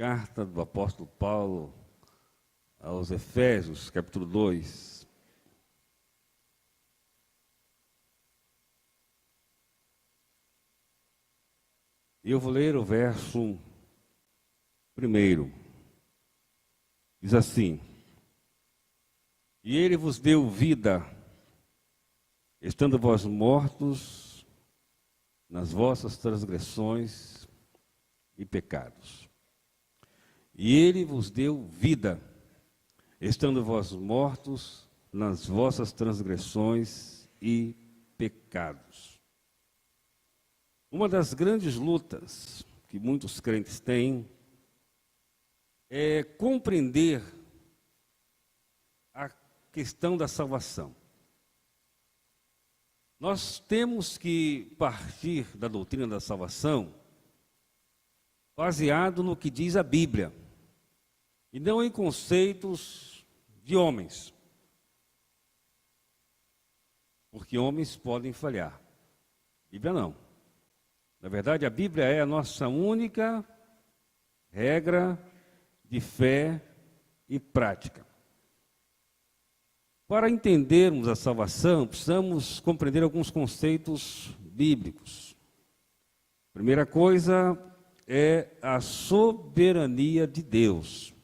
Carta do apóstolo Paulo aos Efésios, capítulo 2. Eu vou ler o verso 1. Diz assim: E ele vos deu vida, estando vós mortos nas vossas transgressões e pecados. E ele vos deu vida, estando vós mortos nas vossas transgressões e pecados. Uma das grandes lutas que muitos crentes têm é compreender a questão da salvação. Nós temos que partir da doutrina da salvação baseado no que diz a Bíblia, e não em conceitos de homens, porque homens podem falhar. A Bíblia não. Na verdade, a Bíblia é a nossa única regra de fé e prática. Para entendermos a salvação, precisamos compreender alguns conceitos bíblicos. Primeira coisa é a soberania de Deus.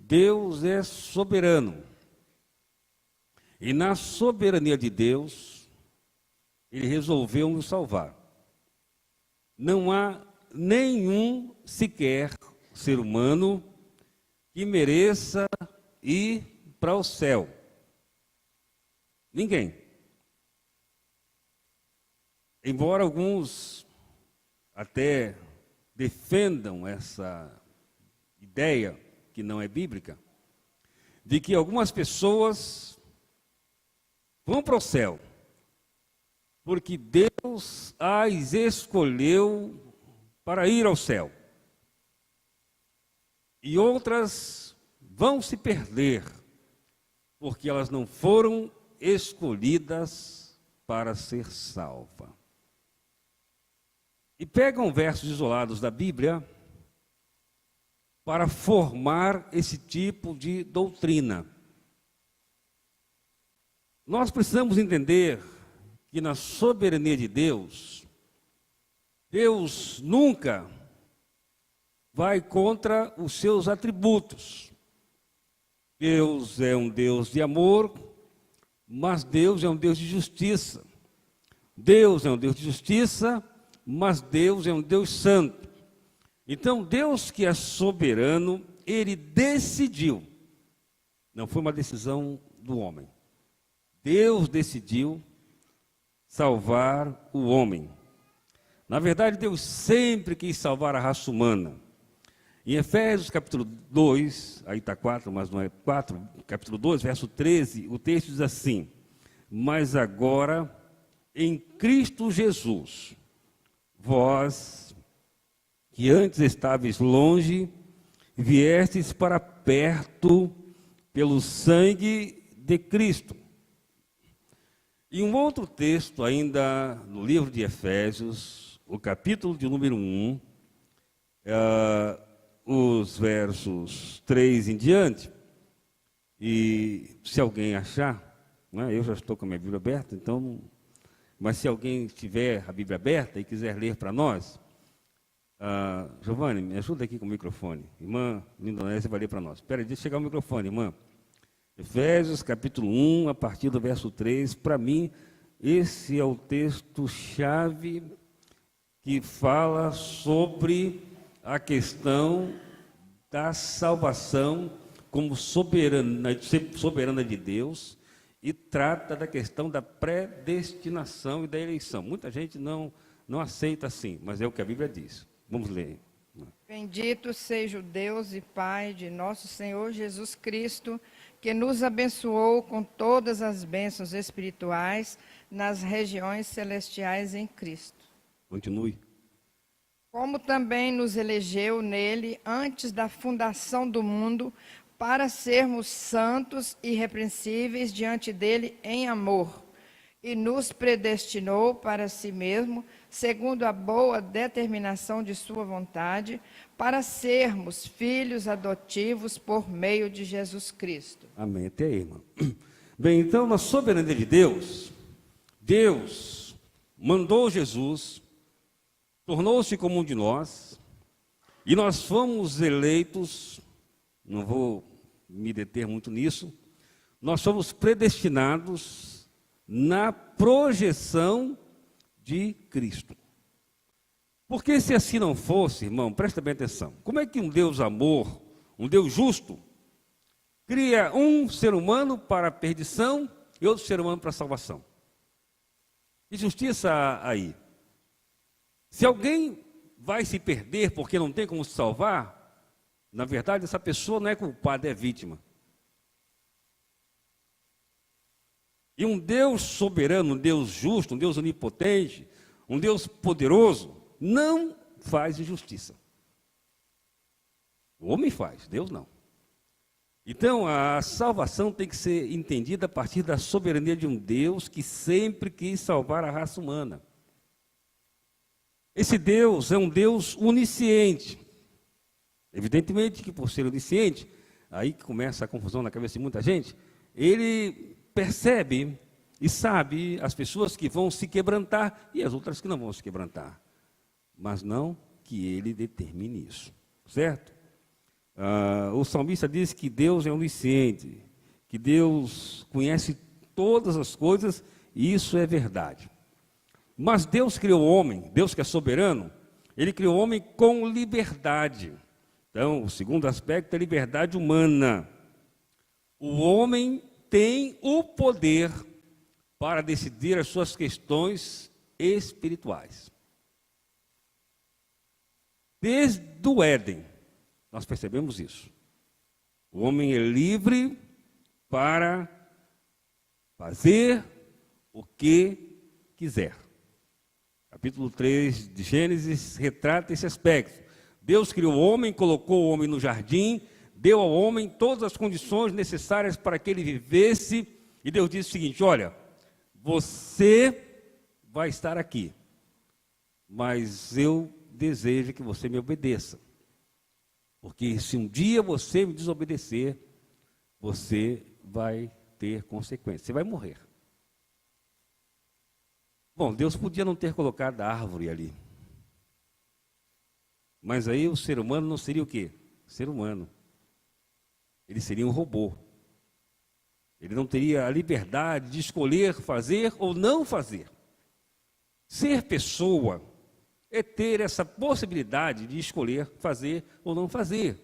Deus é soberano. E na soberania de Deus, Ele resolveu nos salvar. Não há nenhum sequer ser humano que mereça ir para o céu. Ninguém. Embora alguns até defendam essa ideia, que não é bíblica, de que algumas pessoas vão para o céu, porque Deus as escolheu para ir ao céu. E outras vão se perder, porque elas não foram escolhidas para ser salvas. E pegam versos isolados da Bíblia para formar esse tipo de doutrina. Nós precisamos entender que na soberania de Deus, Deus nunca vai contra os seus atributos. Deus é um Deus de amor, mas Deus é um Deus de justiça. Deus é um Deus de justiça, mas Deus é um Deus santo. Então, Deus que é soberano, Ele decidiu. Não foi uma decisão do homem. Deus decidiu salvar o homem. Na verdade, Deus sempre quis salvar a raça humana. Em Efésios capítulo 2, aí está 4, mas não é 4, capítulo 2, verso 13, o texto diz assim: Mas agora, em Cristo Jesus, vós, que antes estáveis longe, viestes para perto pelo sangue de Cristo. E um outro texto, ainda no livro de Efésios, o capítulo de número 1, os versos 3 em diante, e se alguém achar, né, eu já estou com a minha Bíblia aberta, então, mas se alguém tiver a Bíblia aberta e quiser ler para nós, Giovanni, me ajuda aqui com o microfone. Irmã Lindonésia vai ler para nós. Espera aí, deixa chegar o microfone, irmã. Efésios capítulo 1, a partir do verso 3, para mim, esse é o texto-chave que fala sobre a questão da salvação como soberana de Deus e trata da questão da predestinação e da eleição. Muita gente não aceita assim, mas é o que a Bíblia diz. Vamos ler. Bendito seja o Deus e Pai de nosso Senhor Jesus Cristo, que nos abençoou com todas as bênçãos espirituais nas regiões celestiais em Cristo. Continue. Como também nos elegeu nele antes da fundação do mundo, para sermos santos e irrepreensíveis diante dele em amor, e nos predestinou para si mesmo, segundo a boa determinação de sua vontade, para sermos filhos adotivos por meio de Jesus Cristo. Amém. Até aí, irmão. Bem, então, na soberania de Deus, Deus mandou Jesus, tornou-se como um de nós, e nós fomos eleitos, não vou me deter muito nisso, nós somos predestinados na projeção de Cristo. Porque se assim não fosse, irmão, presta bem atenção, como é que um Deus amor, um Deus justo, cria um ser humano para a perdição e outro ser humano para a salvação? Que justiça há aí? Se alguém vai se perder porque não tem como se salvar, na verdade essa pessoa não é culpada, é vítima. E um Deus soberano, um Deus justo, um Deus onipotente, um Deus poderoso, não faz injustiça. O homem faz, Deus não. Então, a salvação tem que ser entendida a partir da soberania de um Deus que sempre quis salvar a raça humana. Esse Deus é um Deus onisciente. Evidentemente que por ser onisciente, aí que começa a confusão na cabeça de muita gente, ele percebe e sabe as pessoas que vão se quebrantar e as outras que não vão se quebrantar. Mas não que ele determine isso, certo? O salmista diz que Deus é onisciente, que Deus conhece todas as coisas, e isso é verdade. Mas Deus criou o homem, Deus que é soberano, ele criou o homem com liberdade. Então, o segundo aspecto é a liberdade humana. O homem tem o poder para decidir as suas questões espirituais. Desde o Éden, nós percebemos isso. O homem é livre para fazer o que quiser. Capítulo 3 de Gênesis retrata esse aspecto. Deus criou o homem, colocou o homem no jardim, deu ao homem todas as condições necessárias para que ele vivesse, e Deus disse o seguinte: olha, você vai estar aqui, mas eu desejo que você me obedeça. Porque se um dia você me desobedecer, você vai ter consequências, você vai morrer. Bom, Deus podia não ter colocado a árvore ali. Mas aí o ser humano não seria o quê? Ser humano. Ele seria um robô. Ele não teria a liberdade de escolher fazer ou não fazer. Ser pessoa é ter essa possibilidade de escolher fazer ou não fazer.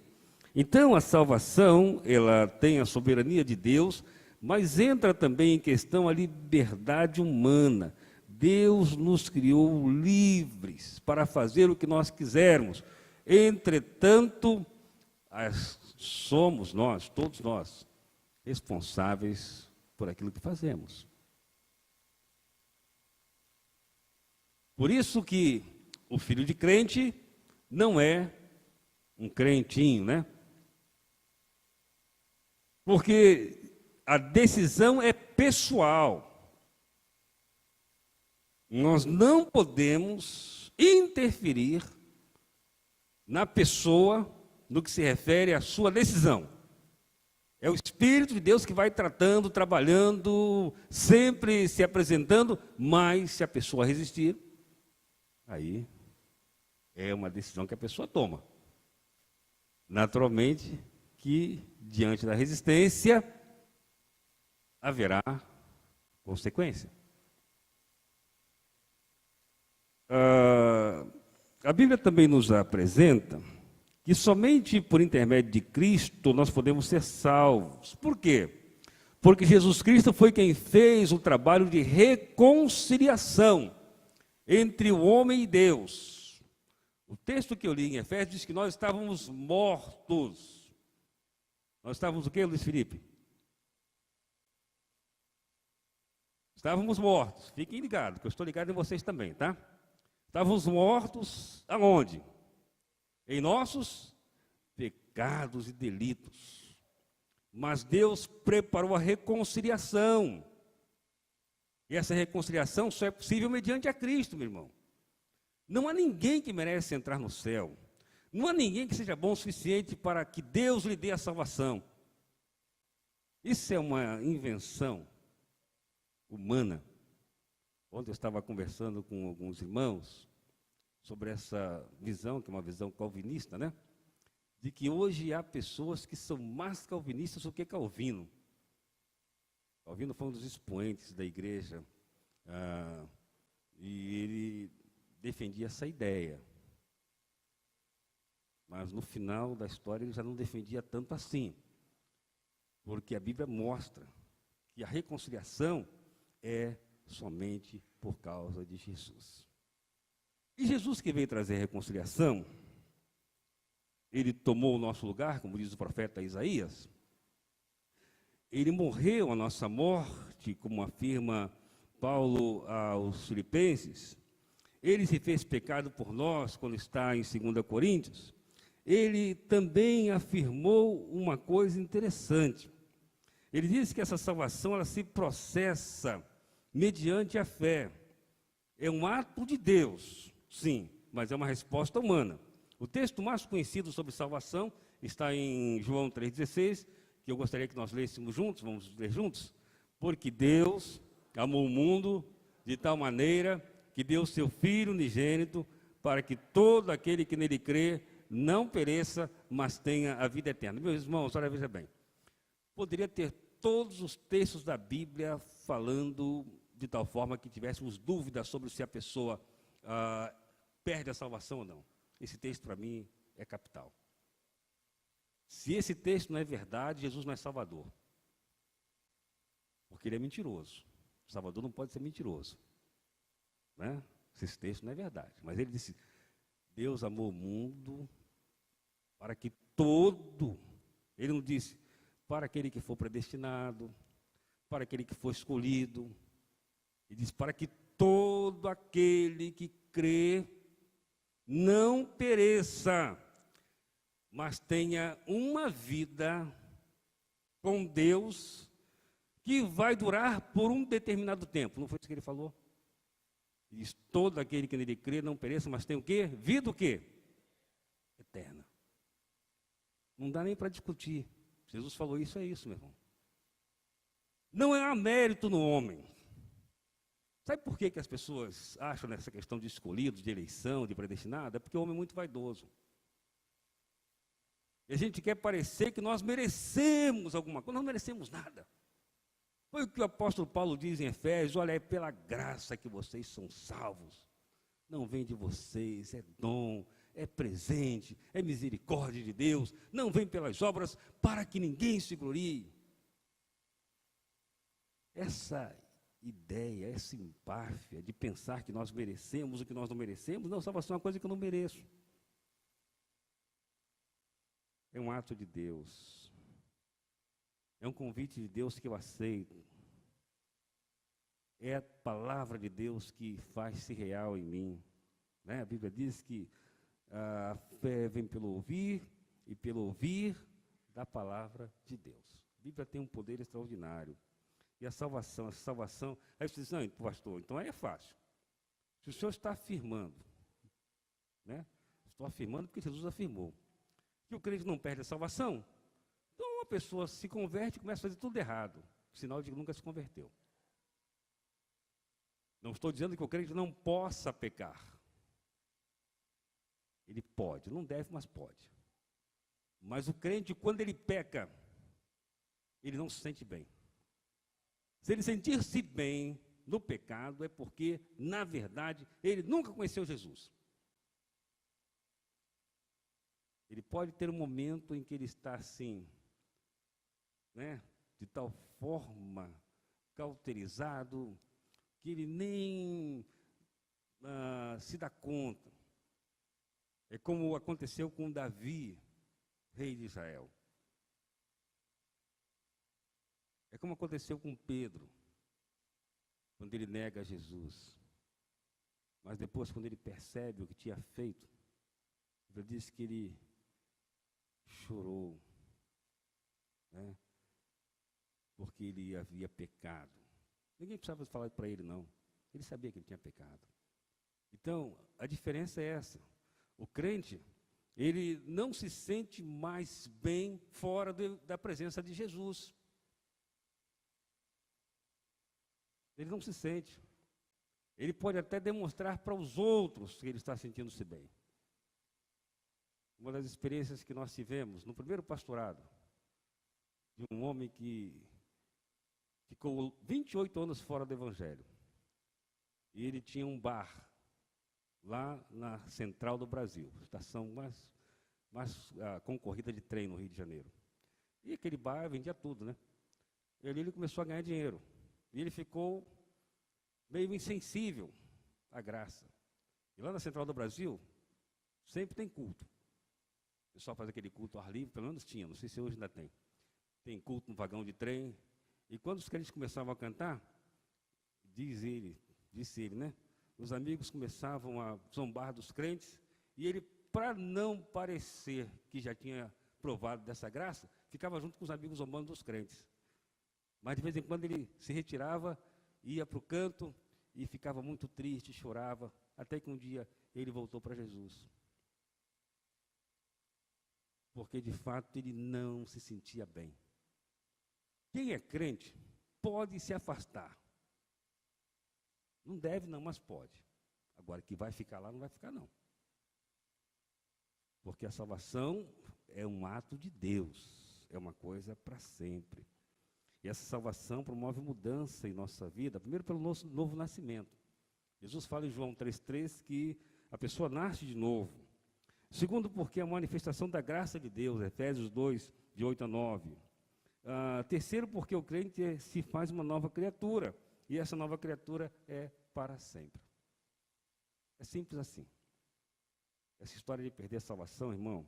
Então, a salvação, ela tem a soberania de Deus, mas entra também em questão a liberdade humana. Deus nos criou livres para fazer o que nós quisermos. Entretanto, somos nós, todos nós, responsáveis por aquilo que fazemos. Por isso que o filho de crente não é um crentinho, né? Porque a decisão é pessoal. Nós não podemos interferir na pessoa no que se refere à sua decisão. É o Espírito de Deus que vai tratando, trabalhando, sempre se apresentando, mas se a pessoa resistir, aí é uma decisão que a pessoa toma. Naturalmente que, diante da resistência, haverá consequência. A Bíblia também nos apresenta que somente por intermédio de Cristo nós podemos ser salvos. Por quê? Porque Jesus Cristo foi quem fez o trabalho de reconciliação entre o homem e Deus. O texto que eu li em Efésios diz que nós estávamos mortos. Nós estávamos o quê, Luiz Felipe? Estávamos mortos. Fiquem ligados, que eu estou ligado em vocês também, tá? Estávamos mortos aonde? Em nossos pecados e delitos. Mas Deus preparou a reconciliação. E essa reconciliação só é possível mediante a Cristo, meu irmão. Não há ninguém que merece entrar no céu. Não há ninguém que seja bom o suficiente para que Deus lhe dê a salvação. Isso é uma invenção humana. Ontem eu estava conversando com alguns irmãos sobre essa visão, que é uma visão calvinista, né? De que hoje há pessoas que são mais calvinistas do que Calvino. Calvino foi um dos expoentes da igreja, e ele defendia essa ideia. Mas no final da história ele já não defendia tanto assim, porque a Bíblia mostra que a reconciliação é somente por causa de Jesus. E Jesus, que veio trazer a reconciliação, ele tomou o nosso lugar, como diz o profeta Isaías. Ele morreu a nossa morte, como afirma Paulo aos Filipenses. Ele se fez pecado por nós, quando está em 2 Coríntios. Ele também afirmou uma coisa interessante. Ele diz que essa salvação ela se processa mediante a fé. É um ato de Deus, sim, mas é uma resposta humana. O texto mais conhecido sobre salvação está em João 3,16, que eu gostaria que nós lêssemos juntos, vamos ler juntos. Porque Deus amou o mundo de tal maneira que deu seu Filho unigênito para que todo aquele que nele crê não pereça, mas tenha a vida eterna. Meus irmãos, olha, veja bem. Poderia ter todos os textos da Bíblia falando de tal forma que tivéssemos dúvidas sobre se a pessoa perde a salvação ou não. Esse texto, para mim, é capital. Se esse texto não é verdade, Jesus não é Salvador. Porque ele é mentiroso. O Salvador não pode ser mentiroso. Né? Esse texto não é verdade. Mas ele disse, Deus amou o mundo para que todo, ele não disse, para aquele que for predestinado, para aquele que for escolhido. Ele diz, para que todo aquele que crê não pereça, mas tenha uma vida com Deus que vai durar por um determinado tempo. Não foi isso que ele falou? Ele diz, todo aquele que nele crê não pereça, mas tem o quê? Vida o quê? Eterna. Não dá nem para discutir. Jesus falou isso, é isso, meu irmão. Não há mérito no homem. Sabe por que as pessoas acham nessa questão de escolhido, de eleição, de predestinado? É porque o homem é muito vaidoso. E a gente quer parecer que nós merecemos alguma coisa. Nós não merecemos nada. Foi o que o apóstolo Paulo diz em Efésios, olha, é pela graça que vocês são salvos. Não vem de vocês, é dom, é presente, é misericórdia de Deus. Não vem pelas obras para que ninguém se glorie. Essa ideia, essa empáfia de pensar que nós merecemos o que nós não merecemos, não, salvação é uma coisa que eu não mereço. É um ato de Deus. É um convite de Deus que eu aceito. É a palavra de Deus que faz-se real em mim. Né? A Bíblia diz que a fé vem pelo ouvir, e pelo ouvir da palavra de Deus. A Bíblia tem um poder extraordinário. E a salvação, essa salvação... Aí você diz, não, pastor, então aí é fácil. Se o senhor está afirmando, né? Estou afirmando porque Jesus afirmou, que o crente não perde a salvação, então uma pessoa se converte e começa a fazer tudo errado, sinal de que nunca se converteu. Não estou dizendo que o crente não possa pecar. Ele pode, não deve, mas pode. Mas o crente, quando ele peca, ele não se sente bem. Se ele sentir-se bem no pecado, é porque, na verdade, ele nunca conheceu Jesus. Ele pode ter um momento em que ele está assim, né, de tal forma cauterizado, que ele nem se dá conta. É como aconteceu com Davi, rei de Israel. É como aconteceu com Pedro, quando ele nega Jesus. Mas depois, quando ele percebe o que tinha feito, ele diz que ele chorou, né? Porque ele havia pecado. Ninguém precisava falar para ele, não. Ele sabia que ele tinha pecado. Então, a diferença é essa. O crente, ele não se sente mais bem fora da presença de Jesus. Ele não se sente. Ele pode até demonstrar para os outros que ele está sentindo-se bem. Uma das experiências que nós tivemos no primeiro pastorado, de um homem que ficou 28 anos fora do Evangelho. E ele tinha um bar lá na Central do Brasil, estação mais concorrida de trem no Rio de Janeiro. E aquele bar vendia tudo, né? E ali ele começou a ganhar dinheiro. E ele ficou meio insensível à graça. E lá na Central do Brasil, sempre tem culto. O pessoal faz aquele culto ao ar livre, pelo menos tinha, não sei se hoje ainda tem. Tem culto no vagão de trem. E quando os crentes começavam a cantar, disse ele, né? Os amigos começavam a zombar dos crentes, e ele, para não parecer que já tinha provado dessa graça, ficava junto com os amigos zombando dos crentes. Mas de vez em quando ele se retirava, ia para o canto e ficava muito triste, chorava, até que um dia ele voltou para Jesus. Porque de fato ele não se sentia bem. Quem é crente pode se afastar. Não deve não, mas pode. Agora, que vai ficar lá, não vai ficar não. Porque a salvação é um ato de Deus, é uma coisa para sempre. E essa salvação promove mudança em nossa vida, primeiro pelo nosso novo nascimento. Jesus fala em João 3,3 que a pessoa nasce de novo. Segundo, porque é a manifestação da graça de Deus, Efésios 2, de 8 a 9. Terceiro, porque o crente se faz uma nova criatura, e essa nova criatura é para sempre. É simples assim. Essa história de perder a salvação, irmão,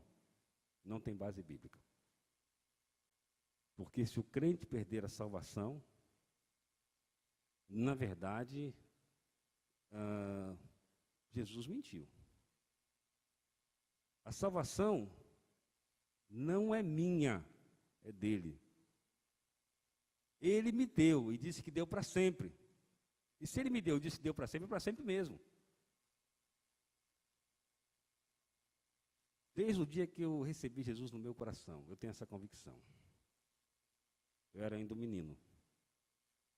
não tem base bíblica. Porque se o crente perder a salvação, na verdade, Jesus mentiu. A salvação não é minha, é dele. Ele me deu e disse que deu para sempre. E se ele me deu e disse que deu para sempre, é para sempre mesmo. Desde o dia que eu recebi Jesus no meu coração, eu tenho essa convicção. Eu era ainda um menino.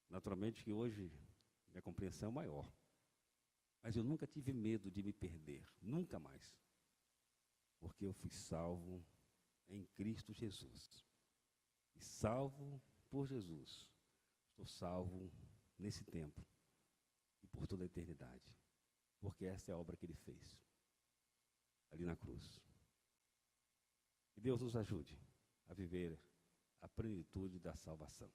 Naturalmente que hoje minha compreensão é maior. Mas eu nunca tive medo de me perder, nunca mais. Porque eu fui salvo em Cristo Jesus. E salvo por Jesus, estou salvo nesse tempo e por toda a eternidade, porque essa é a obra que ele fez ali na cruz. Que Deus nos ajude a viver a plenitude da salvação.